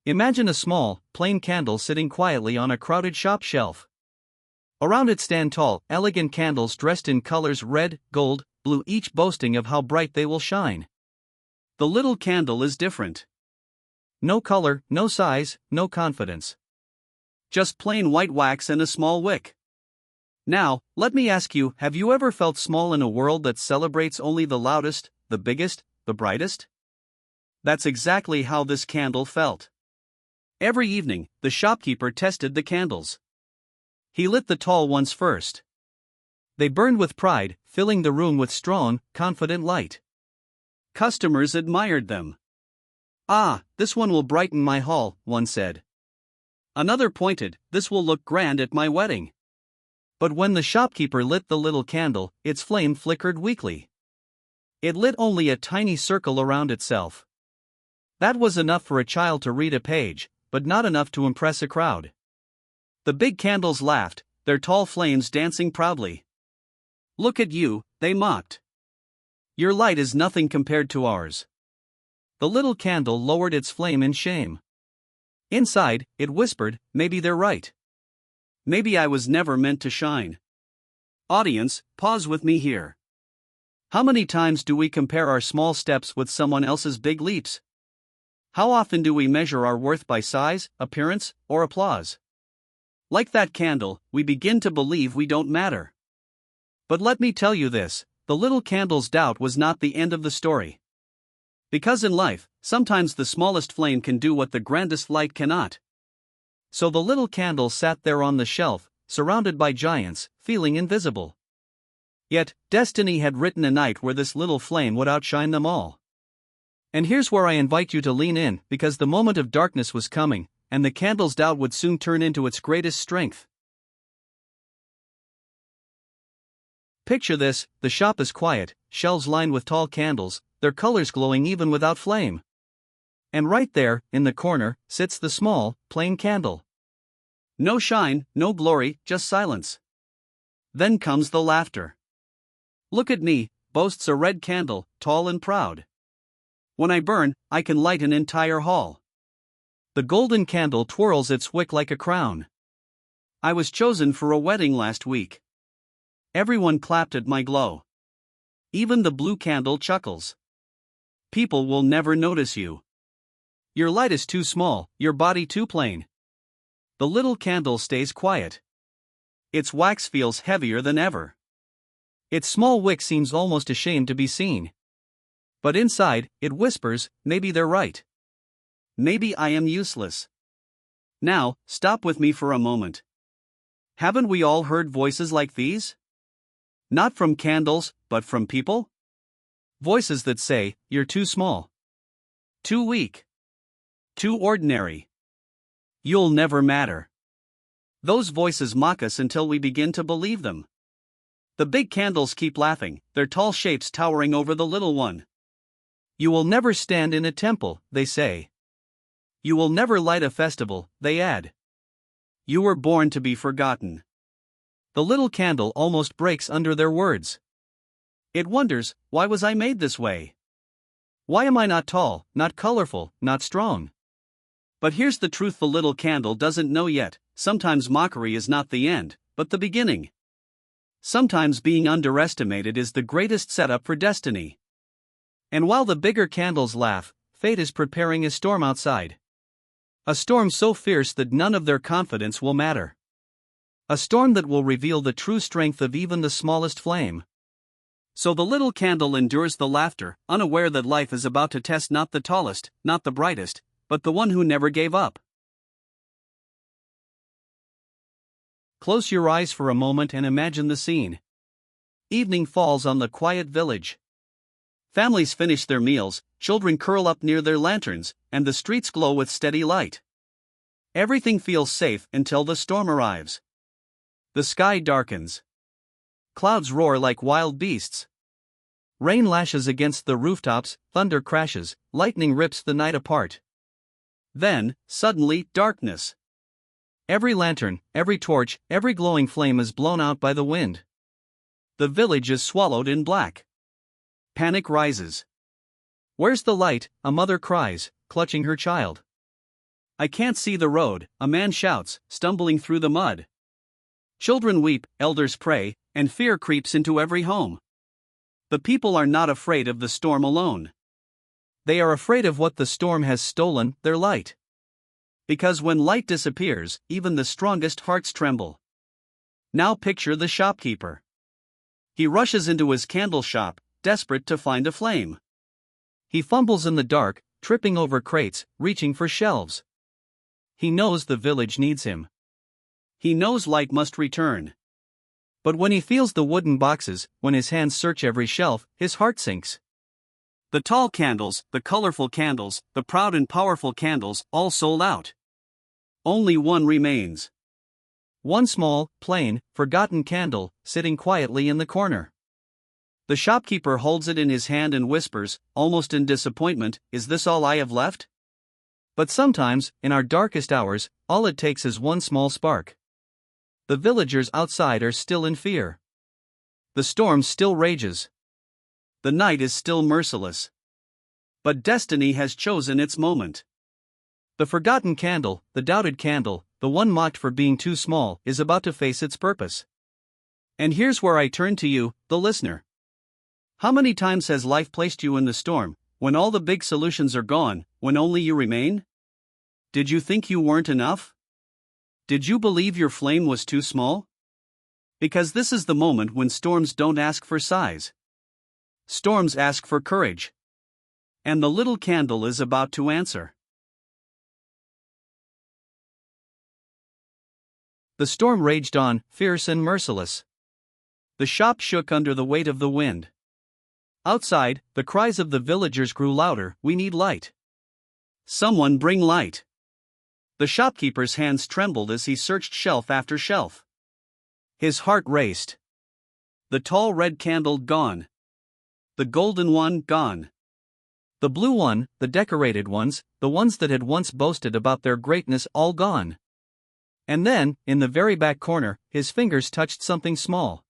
Imagine a small, plain candle sitting quietly on a crowded shop shelf. Around it stand tall, elegant candles dressed in colors red, gold, blue, each boasting of how bright they will shine. The little candle is different. No color, no size, no confidence. Just plain white wax and a small wick. Now, let me ask you, have you ever felt small in a world that celebrates only the loudest, the biggest, the brightest? That's exactly how this candle felt. Every evening, the shopkeeper tested the candles. He lit the tall ones first. They burned with pride, filling the room with strong, confident light. Customers admired them. "Ah, this one will brighten my hall," one said. Another pointed, "This will look grand at my wedding." But when the shopkeeper lit the little candle, its flame flickered weakly. It lit only a tiny circle around itself. That was enough for a child to read a page, but not enough to impress a crowd. The big candles laughed, their tall flames dancing proudly. "Look at you," they mocked. "Your light is nothing compared to ours." The little candle lowered its flame in shame. Inside, it whispered, "Maybe they're right. Maybe I was never meant to shine." Audience, pause with me here. How many times do we compare our small steps with someone else's big leaps? How often do we measure our worth by size, appearance, or applause? Like that candle, we begin to believe we don't matter. But let me tell you this, the little candle's doubt was not the end of the story. Because in life, sometimes the smallest flame can do what the grandest light cannot. So the little candle sat there on the shelf, surrounded by giants, feeling invisible. Yet, destiny had written a night where this little flame would outshine them all. And here's where I invite you to lean in, because the moment of darkness was coming, and the candle's doubt would soon turn into its greatest strength. Picture this, the shop is quiet, shelves lined with tall candles, their colors glowing even without flame. And right there, in the corner, sits the small, plain candle. No shine, no glory, just silence. Then comes the laughter. "Look at me," boasts a red candle, tall and proud. "When I burn, I can light an entire hall." The golden candle twirls its wick like a crown. "I was chosen for a wedding last week." Everyone clapped at my glow. Even the blue candle chuckles. "People will never notice you. Your light is too small, your body too plain." The little candle stays quiet. Its wax feels heavier than ever. Its small wick seems almost ashamed to be seen. But inside, it whispers, "Maybe they're right. Maybe I am useless." Now, stop with me for a moment. Haven't we all heard voices like these? Not from candles, but from people? Voices that say, "You're too small. Too weak. Too ordinary. You'll never matter." Those voices mock us until we begin to believe them. The big candles keep laughing, their tall shapes towering over the little one. "You will never stand in a temple," they say. "You will never light a festival," they add. "You were born to be forgotten." The little candle almost breaks under their words. It wonders, why was I made this way? Why am I not tall, not colorful, not strong? But here's the truth the little candle doesn't know yet, sometimes mockery is not the end, but the beginning. Sometimes being underestimated is the greatest setup for destiny. And while the bigger candles laugh, fate is preparing a storm outside. A storm so fierce that none of their confidence will matter. A storm that will reveal the true strength of even the smallest flame. So the little candle endures the laughter, unaware that life is about to test not the tallest, not the brightest, but the one who never gave up. Close your eyes for a moment and imagine the scene. Evening falls on the quiet village. Families finish their meals, children curl up near their lanterns, and the streets glow with steady light. Everything feels safe until the storm arrives. The sky darkens. Clouds roar like wild beasts. Rain lashes against the rooftops, thunder crashes, lightning rips the night apart. Then, suddenly, darkness. Every lantern, every torch, every glowing flame is blown out by the wind. The village is swallowed in black. Panic rises. "Where's the light?" a mother cries, clutching her child. I can't see the road, a man shouts, stumbling through the mud. Children weep, elders pray, and fear creeps into every home. The people are not afraid of the storm alone. They are afraid of what the storm has stolen, their light. Because when light disappears, even the strongest hearts tremble. Now picture the shopkeeper. He rushes into his candle shop, desperate to find a flame. He fumbles in the dark, tripping over crates, reaching for shelves. He knows the village needs him. He knows light must return. But when he feels the wooden boxes, when his hands search every shelf, his heart sinks. The tall candles, the colorful candles, the proud and powerful candles, all sold out. Only one remains. One small, plain, forgotten candle, sitting quietly in the corner. The shopkeeper holds it in his hand and whispers, almost in disappointment, "Is this all I have left?" But sometimes, in our darkest hours, all it takes is one small spark. The villagers outside are still in fear. The storm still rages. The night is still merciless. But destiny has chosen its moment. The forgotten candle, the doubted candle, the one mocked for being too small, is about to face its purpose. And here's where I turn to you, the listener. How many times has life placed you in the storm, when all the big solutions are gone, when only you remain? Did you think you weren't enough? Did you believe your flame was too small? Because this is the moment when storms don't ask for size. Storms ask for courage. And the little candle is about to answer. The storm raged on, fierce and merciless. The shop shook under the weight of the wind. Outside, the cries of the villagers grew louder, "We need light. Someone bring light." The shopkeeper's hands trembled as he searched shelf after shelf. His heart raced. The tall red candle gone. The golden one gone. The blue one, the decorated ones, the ones that had once boasted about their greatness, all gone. And then, in the very back corner, his fingers touched something small.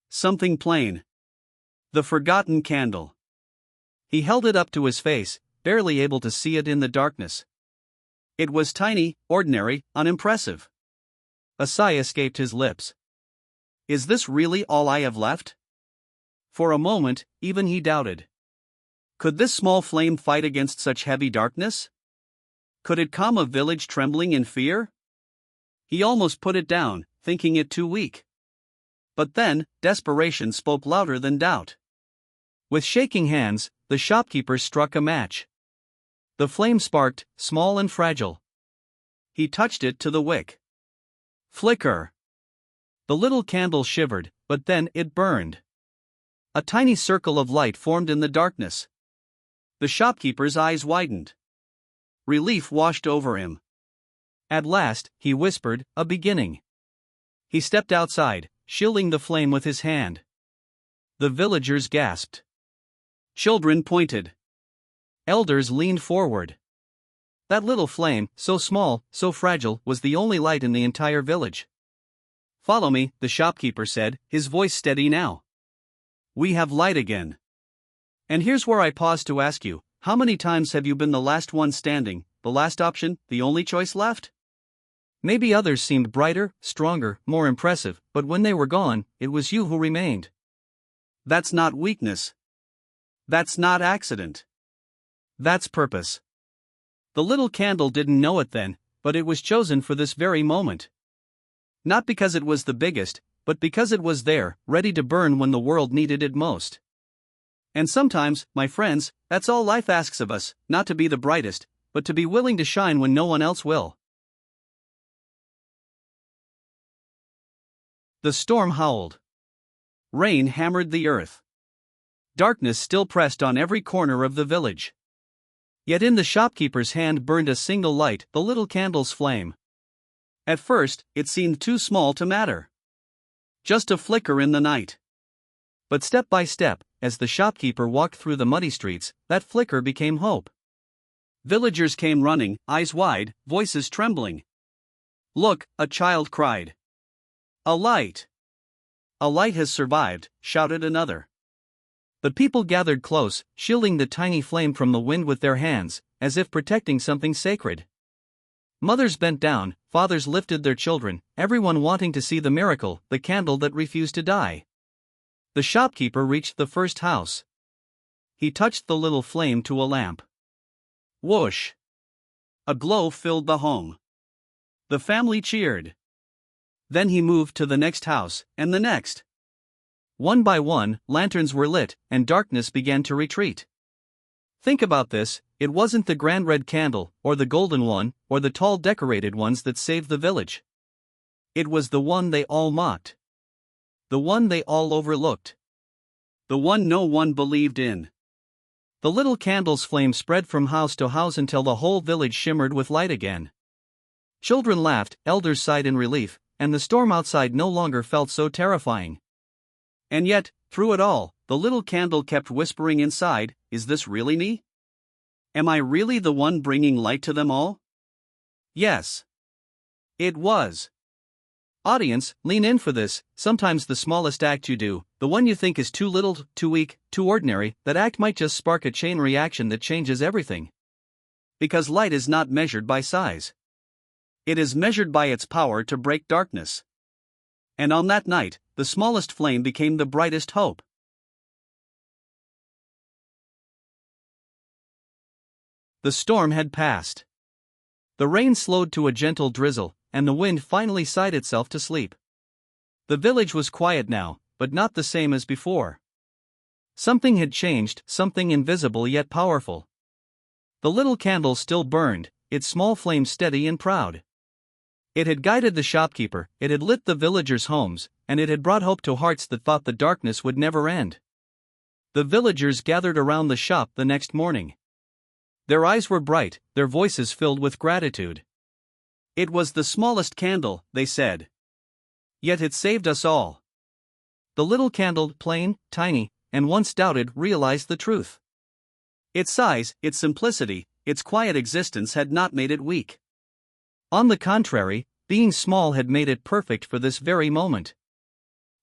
Something plain. The forgotten candle. He held it up to his face, barely able to see it in the darkness. It was tiny, ordinary, unimpressive. A sigh escaped his lips. Is this really all I have left? For a moment, even he doubted. Could this small flame fight against such heavy darkness? Could it calm a village trembling in fear? He almost put it down, thinking it too weak. But then, desperation spoke louder than doubt. With shaking hands, the shopkeeper struck a match. The flame sparked, small and fragile. He touched it to the wick. Flicker. The little candle shivered, but then it burned. A tiny circle of light formed in the darkness. The shopkeeper's eyes widened. Relief washed over him. At last, he whispered, "A beginning." He stepped outside, shielding the flame with his hand. The villagers gasped. Children pointed. Elders leaned forward. That little flame, so small, so fragile, was the only light in the entire village. "Follow me," the shopkeeper said, his voice steady now. "We have light again." And here's where I pause to ask you, how many times have you been the last one standing, the last option, the only choice left? Maybe others seemed brighter, stronger, more impressive, but when they were gone, it was you who remained. That's not weakness. That's not accident. That's purpose. The little candle didn't know it then, but it was chosen for this very moment. Not because it was the biggest, but because it was there, ready to burn when the world needed it most. And sometimes, my friends, that's all life asks of us, not to be the brightest, but to be willing to shine when no one else will. The storm howled. Rain hammered the earth. Darkness still pressed on every corner of the village. Yet in the shopkeeper's hand burned a single light, the little candle's flame. At first, it seemed too small to matter. Just a flicker in the night. But step by step, as the shopkeeper walked through the muddy streets, that flicker became hope. Villagers came running, eyes wide, voices trembling. "Look," a child cried. "A light!" "A light has survived," shouted another. The people gathered close, shielding the tiny flame from the wind with their hands, as if protecting something sacred. Mothers bent down, fathers lifted their children, everyone wanting to see the miracle, the candle that refused to die. The shopkeeper reached the first house. He touched the little flame to a lamp. Whoosh! A glow filled the home. The family cheered. Then he moved to the next house, and the next. One by one, lanterns were lit, and darkness began to retreat. Think about this, it wasn't the grand red candle, or the golden one, or the tall decorated ones that saved the village. It was the one they all mocked. The one they all overlooked. The one no one believed in. The little candle's flame spread from house to house until the whole village shimmered with light again. Children laughed, elders sighed in relief, and the storm outside no longer felt so terrifying. And yet, through it all, the little candle kept whispering inside, "Is this really me? Am I really the one bringing light to them all?" Yes. It was. Audience, lean in for this. Sometimes the smallest act you do, the one you think is too little, too weak, too ordinary, that act might just spark a chain reaction that changes everything. Because light is not measured by size. It is measured by its power to break darkness. And on that night, the smallest flame became the brightest hope. The storm had passed. The rain slowed to a gentle drizzle, and the wind finally sighed itself to sleep. The village was quiet now, but not the same as before. Something had changed, something invisible yet powerful. The little candle still burned, its small flame steady and proud. It had guided the shopkeeper, it had lit the villagers' homes, and it had brought hope to hearts that thought the darkness would never end. The villagers gathered around the shop the next morning. Their eyes were bright, their voices filled with gratitude. "It was the smallest candle," they said. "Yet it saved us all." The little candle, plain, tiny, and once doubted, realized the truth. Its size, its simplicity, its quiet existence had not made it weak. On the contrary, being small had made it perfect for this very moment.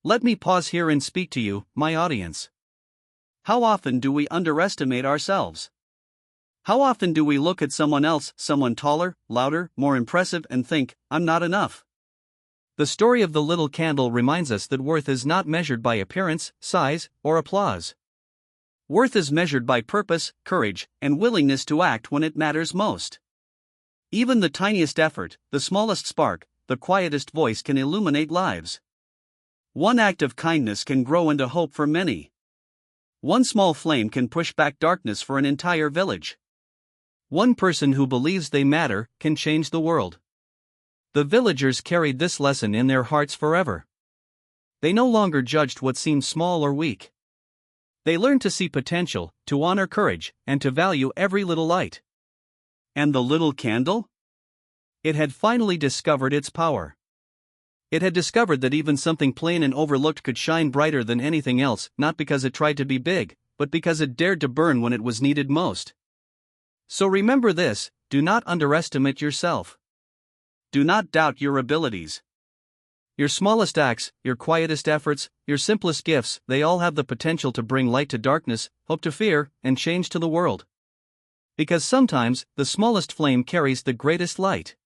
Let me pause here and speak to you, my audience. How often do we underestimate ourselves? How often do we look at someone else, someone taller, louder, more impressive, and think, "I'm not enough"? The story of the little candle reminds us that worth is not measured by appearance, size, or applause. Worth is measured by purpose, courage, and willingness to act when it matters most. Even the tiniest effort, the smallest spark, the quietest voice can illuminate lives. One act of kindness can grow into hope for many. One small flame can push back darkness for an entire village. One person who believes they matter can change the world. The villagers carried this lesson in their hearts forever. They no longer judged what seemed small or weak. They learned to see potential, to honor courage, and to value every little light. And the little candle? It had finally discovered its power. It had discovered that even something plain and overlooked could shine brighter than anything else, not because it tried to be big, but because it dared to burn when it was needed most. So remember this, do not underestimate yourself. Do not doubt your abilities. Your smallest acts, your quietest efforts, your simplest gifts, they all have the potential to bring light to darkness, hope to fear, and change to the world. Because sometimes, the smallest flame carries the greatest light.